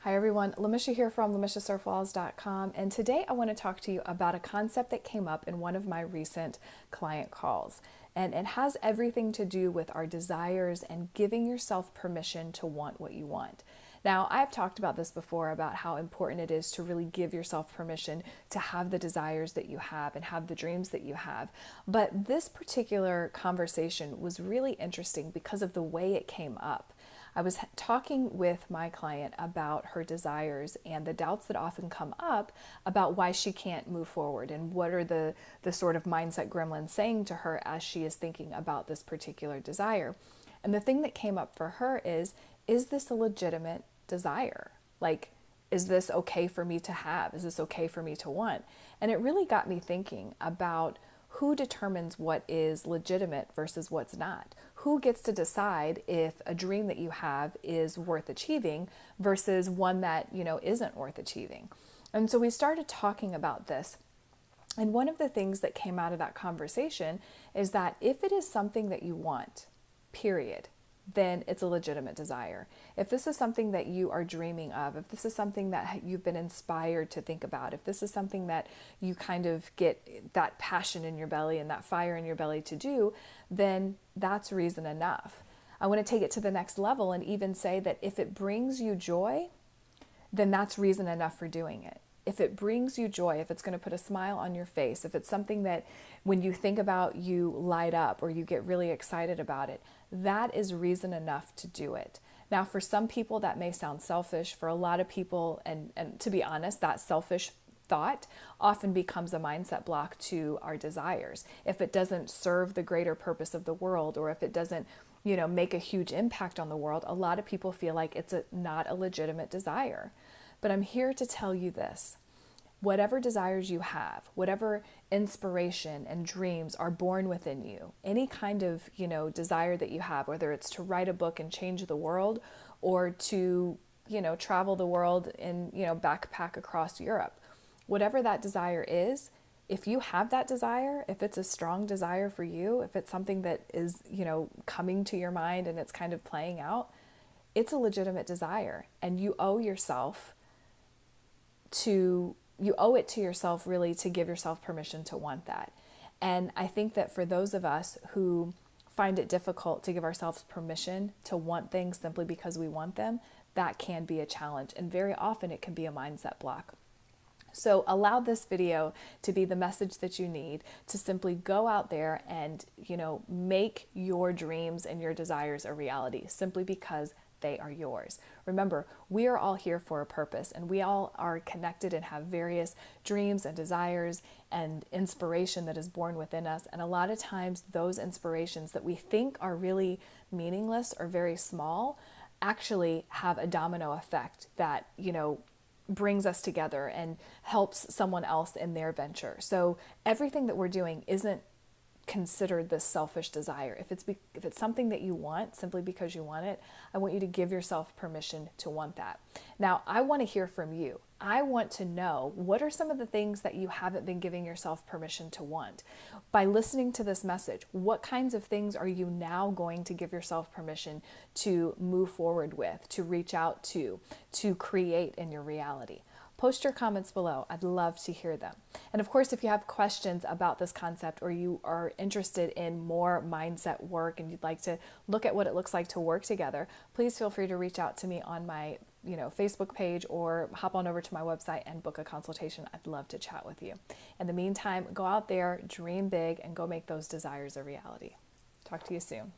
Hi everyone, Lamisha here from LamishaSerf-Walls.com, and today I want to talk to you about a concept that came up in one of my recent client calls. And it has everything to do with our desires and giving yourself permission to want what you want. Now, I've talked about this before about how important it is to really give yourself permission to have the desires that you have and have the dreams that you have. But this particular conversation was really interesting because of the way it came up. I was talking with my client about her desires and the doubts that often come up about why she can't move forward and what are the sort of mindset gremlins saying to her as she is thinking about this particular desire. And the thing that came up for her is this a legitimate desire? Like, is this okay for me to have? Is this okay for me to want? And it really got me thinking about who determines what is legitimate versus what's not. Who gets to decide if a dream that you have is worth achieving versus one that, isn't worth achieving? And so we started talking about this. And one of the things that came out of that conversation is that if it is something that you want, period, then it's a legitimate desire. If this is something that you are dreaming of, if this is something that you've been inspired to think about, if this is something that you kind of get that passion in your belly and that fire in your belly to do, then that's reason enough. I want to take it to the next level and even say that if it brings you joy, then that's reason enough for doing it. If it brings you joy, if it's going to put a smile on your face, if it's something that when you think about you light up or you get really excited about it, that is reason enough to do it. Now, for some people that may sound selfish. For a lot of people, and to be honest, that selfish thought often becomes a mindset block to our desires. If it doesn't serve the greater purpose of the world, or if it doesn't make a huge impact on the world, a lot of people feel like it's not a legitimate desire. But I'm here to tell you this. Whatever desires you have, whatever inspiration and dreams are born within you, any kind of, desire that you have, whether it's to write a book and change the world or to, travel the world and, backpack across Europe, whatever that desire is, if you have that desire, if it's a strong desire for you, if it's something that is, coming to your mind and it's kind of playing out, it's a legitimate desire. And you owe it to yourself really to give yourself permission to want that. And I think that for those of us who find it difficult to give ourselves permission to want things simply because we want them, that can be a challenge. And very often it can be a mindset block. So allow this video to be the message that you need to simply go out there and, make your dreams and your desires a reality simply because they are yours. Remember, we are all here for a purpose, and we all are connected and have various dreams and desires and inspiration that is born within us. And a lot of times those inspirations that we think are really meaningless or very small actually have a domino effect that, brings us together and helps someone else in their venture. So everything that we're doing isn't considered this selfish desire. If it's something that you want simply because you want it, I want you to give yourself permission to want that. Now, I want to hear from you. I want to know, what are some of the things that you haven't been giving yourself permission to want? By listening to this message, what kinds of things are you now going to give yourself permission to move forward with, to reach out to create in your reality? Post your comments below. I'd love to hear them. And of course, if you have questions about this concept or you are interested in more mindset work and you'd like to look at what it looks like to work together, please feel free to reach out to me on my Facebook page or hop on over to my website and book a consultation. I'd love to chat with you. In the meantime, go out there, dream big, and go make those desires a reality. Talk to you soon.